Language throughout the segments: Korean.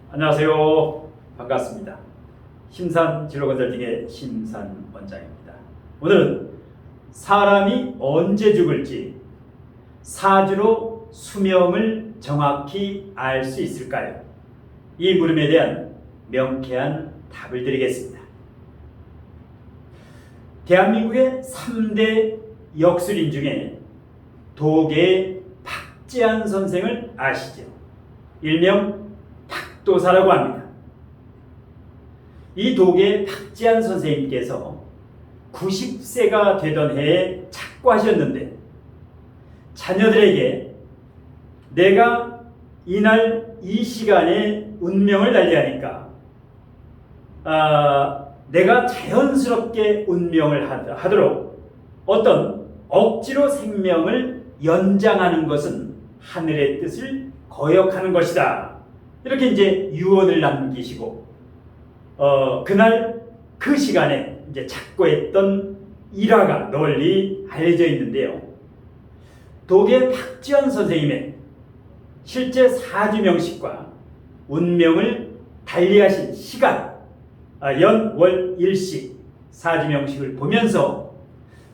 안녕하세요. 반갑습니다. 심산진로건설팅의 심산 원장입니다. 오늘은 사람이 언제 죽을지 사주로 수명을 정확히 알 수 있을까요? 이 물음에 대한 명쾌한 답을 드리겠습니다. 대한민국의 3대 역술인 중에 도계의 박재한 선생을 아시죠? 일명 박도사라고 합니다. 이 도계의 박재한 선생님께서 90세가 되던 해에 착고하셨는데 자녀들에게 내가 이날 이 시간에 운명을 달리하니까 내가 자연스럽게 운명을 하도록 어떤 억지로 생명을 연장하는 것은 하늘의 뜻을 거역하는 것이다. 이렇게 이제 유언을 남기시고 그날 그 시간에 이제 착고했던 일화가 널리 알려져 있는데요. 도계 박지원 선생님의 실제 사주명식과 운명을 달리하신 시간, 연, 월, 일시 사주명식을 보면서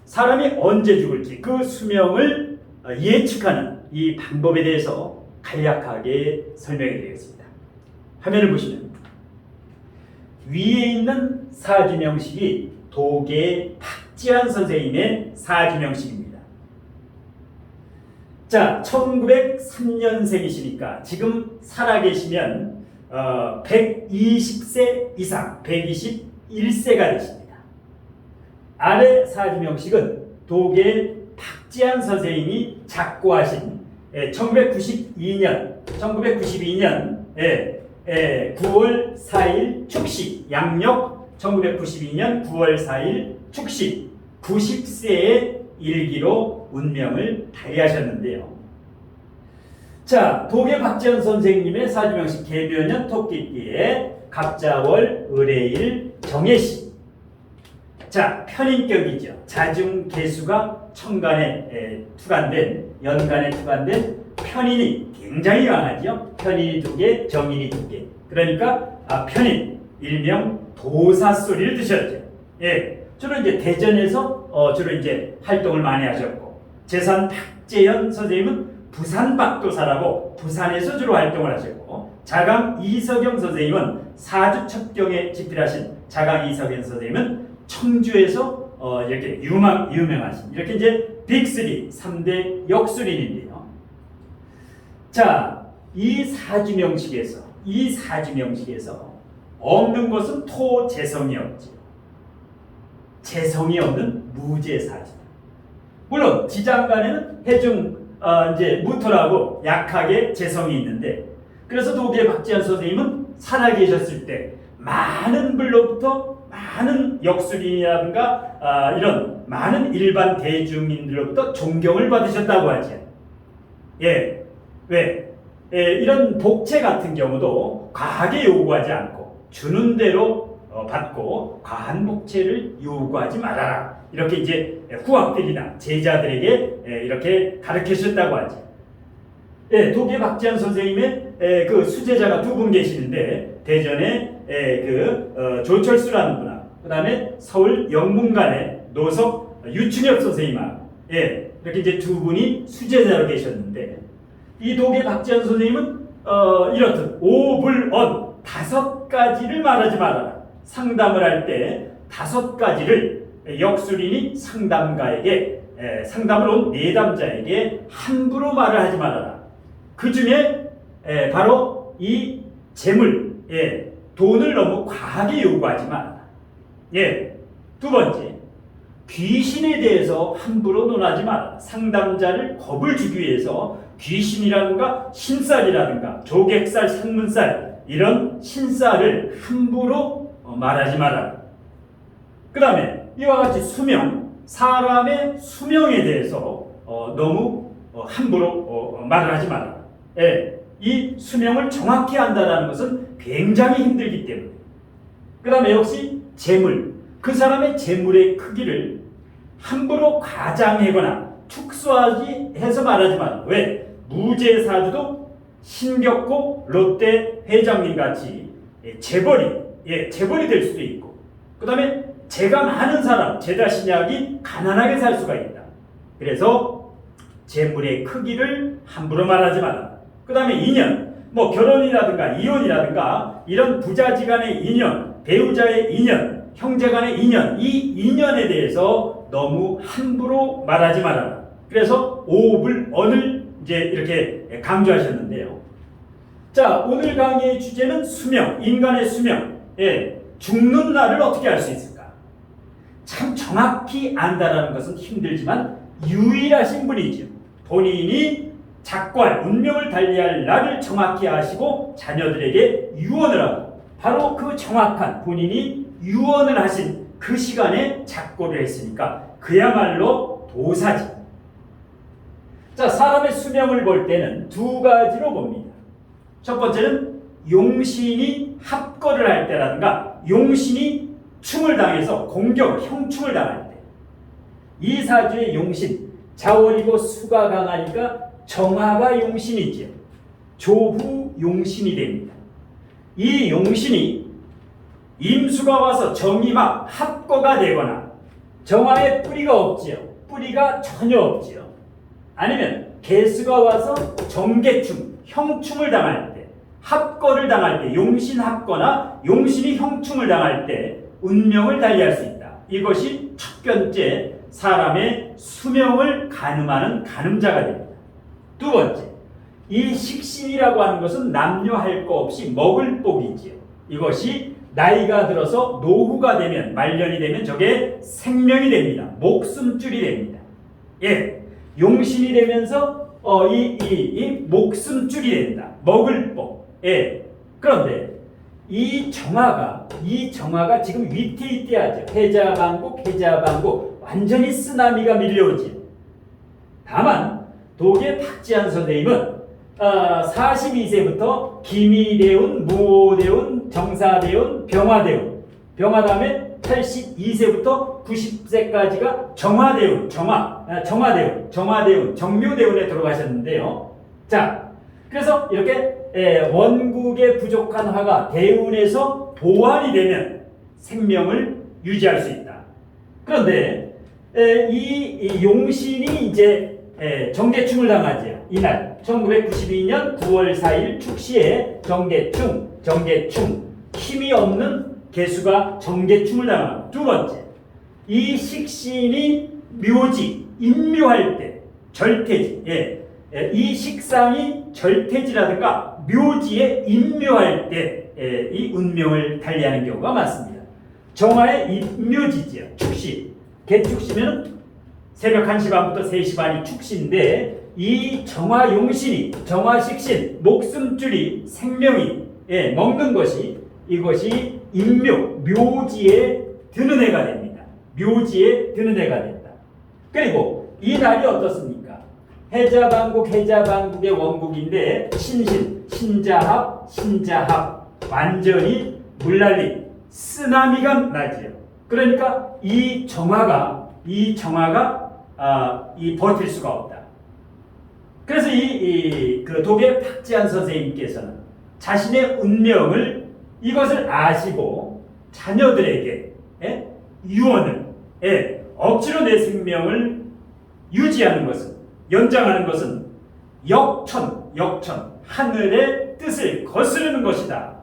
사람이 언제 죽을지 그 수명을 예측하는 이 방법에 대해서 간략하게 설명해 드리겠습니다. 화면을 보시면 위에 있는 사주명식이 도계 박지한 선생님의 사주명식입니다. 자, 1903년생이시니까 지금 살아계시면 120세 이상, 121세가 되십니다. 아래 사주명식은 도계 박지한 선생님이 작고하신 1992년 9월 4일 축식, 양력 1992년 9월 4일 축식, 90세의 일기로 운명을 달리하셨는데요. 자, 도계 박지원 선생님의 사주명식 개묘년 토끼띠에 갑자월 을해일 정해시. 자, 편인격이죠. 자중개수가 천간에 투간된, 연간에 투간된 편인이 굉장히 강하죠. 편인이 2개, 정인이 2개. 그러니까 편인, 일명 도사소리를 드셨죠. 예, 주로 이제 대전에서 주로 이제 활동을 많이 하셨고, 재산 박재현 선생님은 부산 박도사라고 부산에서 주로 활동을 하셨고, 자강 이석영 선생님은 사주첩경에 집필하신 자강 이석영 선생님은 청주에서 이렇게 유명하신 이렇게 이제 빅3, 3대 역술인인데요. 자, 이 사주명식에서 없는 것은 토재성이 없지요. 재성이 없는 무재사지. 물론 지장간에는 해중 이제 무토라고 약하게 재성이 있는데, 그래서 도계 박지한 선생님은 살아계셨을 때 많은 분로부터 많은 역술인이라든가 이런 많은 일반 대중민들로부터 존경을 받으셨다고 하죠. 예, 왜? 이런 복채 같은 경우도 과하게 요구하지 않고 주는 대로 받고 과한 복채를 요구하지 말아라. 이렇게 이제 후학들이나 제자들에게 이렇게 가르치셨다고 하죠. 예, 도계 박지한 선생님의 그 수제자가 2분 계시는데, 대전에 조철수라는 분하고, 그 다음에 서울 영문관의 노석 유충엽 선생님하고, 이렇게 이제 2분이 수제자로 계셨는데, 이 도계 박지한 선생님은 이렇듯 오불언 5가지를 말하지 말아라. 상담을 할 때 5가지를 역술인이 상담가에게 상담을 온 내담자에게 함부로 말을 하지 말아라. 그 중에 바로 이 재물, 돈을 너무 과하게 요구하지 말아라. 두 번째, 귀신에 대해서 함부로 논하지 말아라. 상담자를 겁을 주기 위해서 귀신이라든가 신살이라든가 조객살, 산문살 이런 신살을 함부로 말하지 말아라. 그 다음에 이와 같이 수명, 사람의 수명에 대해서 너무 함부로 말을 하지 말아라. 이 수명을 정확히 한다는 것은 굉장히 힘들기 때문에. 그 다음에 역시 재물, 그 사람의 재물의 크기를 함부로 과장하거나 축소하지 해서 말하지 마라. 왜? 무제사주도 신격호 롯데 회장님 같이 재벌이 될 수도 있고, 그 다음에 재가 많은 사람, 제 자신이 가난하게 살 수가 있다. 그래서 재물의 크기를 함부로 말하지 마라. 그 다음에 인연, 뭐 결혼이라든가 이혼이라든가 이런 부자지간의 인연, 배우자의 인연, 형제간의 인연, 이 인연에 대해서 너무 함부로 말하지 말아라. 그래서 오업을 언을 이제 이렇게 강조하셨는데요. 자, 오늘 강의의 주제는 수명, 인간의 수명. 죽는 날을 어떻게 알 수 있을까? 참 정확히 안다라는 것은 힘들지만 유일하신 분이죠. 본인이 작고할 운명을 달리할 날을 정확히 아시고 자녀들에게 유언을 하고, 바로 그 정확한 본인이 유언을 하신 그 시간에 작고를 했으니까 그야말로 도사지. 자, 사람의 수명을 볼 때는 두 가지로 봅니다. 첫 번째는 용신이 합거를 할 때라든가 용신이 충을 당해서 형충을 당할 때. 이 사주의 용신, 자월이고 수가 강하니까 정화가 용신이지요. 조후 용신이 됩니다. 이 용신이 임수가 와서 정이 막 합거가 되거나 정화에 뿌리가 없지요. 뿌리가 전혀 없지요. 아니면 개수가 와서 정계충, 형충을 당할 때, 합거를 당할 때, 용신 합거나 용신이 형충을 당할 때 운명을 달리할 수 있다. 이것이 첫 번째 사람의 수명을 가늠하는 가늠자가 됩니다. 두 번째, 이 식신이라고 하는 것은 남녀할 거 없이 먹을 복이지요. 이것이 나이가 들어서 노후가 되면, 말년이 되면 저게 생명이 됩니다. 목숨줄이 됩니다. 용신이 되면서 이 목숨줄이 된다. 먹을 복. 그런데 이 정화가 지금 위태위태하죠. 해자방국 완전히 쓰나미가 밀려오지. 다만 독의 박지한 선생님은 42세부터 기미대운, 무오대운, 정사대운, 병화대운, 병화 다음에 82세부터 90세까지가 정화대운, 정묘대운에 들어가셨는데요. 자, 그래서 이렇게 원국에 부족한 화가 대운에서 보완이 되면 생명을 유지할 수 있다. 그런데 이 용신이 이제 정계충을 당하죠. 이날 1992년 9월 4일 축시에 정계충 힘이 없는 개수가 정계충을 당하고, 두 번째, 이 식신이 묘지, 임묘할 때 절태지, 이 식상이 절태지라든가 묘지에 임묘할 때 이 운명을 달리하는 경우가 많습니다. 정화의 임묘지지요. 축시, 개축시면 새벽 1시 반부터 3시 반이 축시인데, 이 정화용신이, 정화식신, 목숨줄이, 생명이 먹는 것이, 이것이 임묘, 묘지에 드는 해가 됩니다. 묘지에 드는 해가 된다. 그리고 이 날이 어떻습니까? 해자방국의 원국인데 신자합, 완전히 물난리, 쓰나미가 나지요. 그러니까 이 정화가 버틸 수가 없다. 그래서 그 독의 박지한 선생님께서는 자신의 운명을 이것을 아시고 자녀들에게 유언을, 억지로 내 생명을 유지하는 것은, 연장하는 것은 역천, 하늘의 뜻을 거스르는 것이다.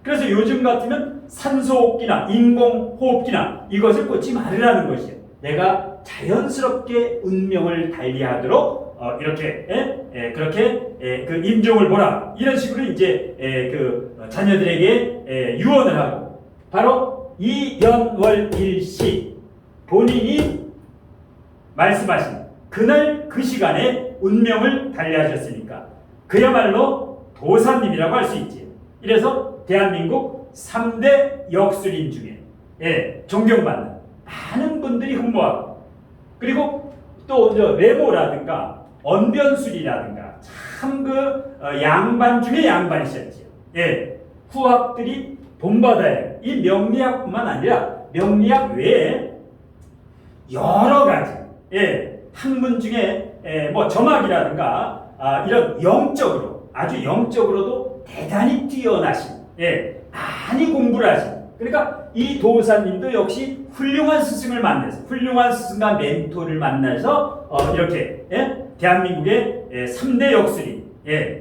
그래서 요즘 같으면 산소호흡기나 인공호흡기나 이것을 꽂지 말으라는 것이에요. 내가 자연스럽게 운명을 달리하도록 이렇게 그렇게 그 임종을 보라, 이런 식으로 이제 그 자녀들에게 유언을 하고, 바로 이연월일시 본인이 말씀하신 그날 그 시간에 운명을 달리하셨으니까 그야말로 도사님이라고 할 수 있지. 이래서 대한민국 3대 역술인 중에 존경받는 많은 분들이 흠모하고, 그리고 또 외모라든가 언변술이라든가 참 그 양반 중에 양반이셨지요. 후학들이 본받아야 해요. 이 명리학뿐만 아니라 명리학 외에 여러 가지 학문 중에 뭐 점학이라든가 이런 영적으로 아주 영적으로도 대단히 뛰어나신, 많이 공부를 하신, 그러니까 이 도사님도 역시 훌륭한 스승을 만나서, 훌륭한 스승과 멘토를 만나서 이렇게 대한민국의 3대 역술인,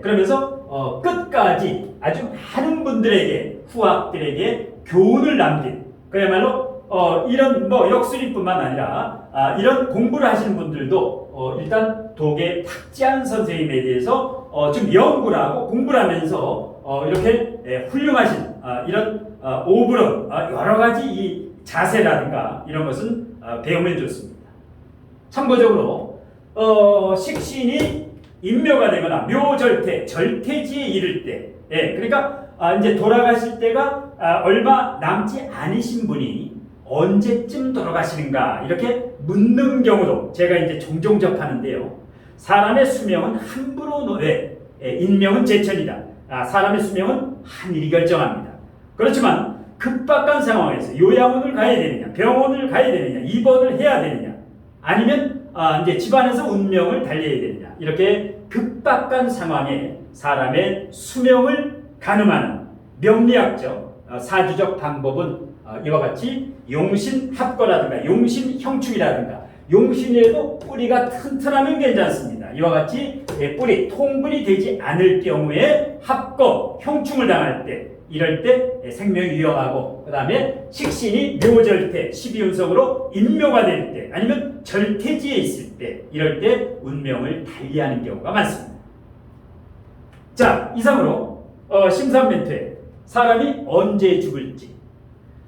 그러면서 끝까지 아주 많은 분들에게, 후학들에게 교훈을 남긴, 그야말로 이런 역술인뿐만 아니라 이런 공부를 하시는 분들도 일단 독의 탁지한 선생님에 대해서 좀 연구를 하고 공부를 하면서 이렇게 훌륭하신 이런 오브론, 여러 가지 이 자세라든가 이런 것은 배우면 좋습니다. 참고적으로 식신이 인묘가 되거나 묘절퇴, 절퇴지에 이를 때, 그러니까 이제 돌아가실 때가 얼마 남지 않으신 분이 언제쯤 돌아가시는가 이렇게 묻는 경우도 제가 이제 종종 접하는데요. 사람의 수명은 함부로 인명은 제천이다. 사람의 수명은 하늘이 결정합니다. 그렇지만 급박한 상황에서 요양원을 가야 되느냐, 병원을 가야 되느냐, 입원을 해야 되느냐, 아니면 이제 집안에서 운명을 달려야 되느냐, 이렇게 급박한 상황에 사람의 수명을 가늠하는 명리학적, 사주적 방법은 이와 같이 용신합거라든가 용신형충이라든가, 용신이라도 뿌리가 튼튼하면 괜찮습니다. 이와 같이 뿌리 통분이 되지 않을 경우에 합거, 형충을 당할 때, 이럴 때 생명이 위험하고, 그 다음에 식신이 묘절퇴, 12운석으로 인묘가 될 때, 아니면 절퇴지에 있을 때, 이럴 때 운명을 달리하는 경우가 많습니다. 자, 이상으로 심산멘토에 사람이 언제 죽을지,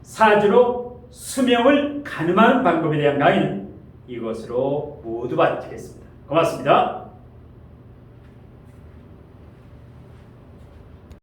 사주로 수명을 가늠하는 방법에 대한 강의는 이것으로 모두 마치겠습니다. 고맙습니다.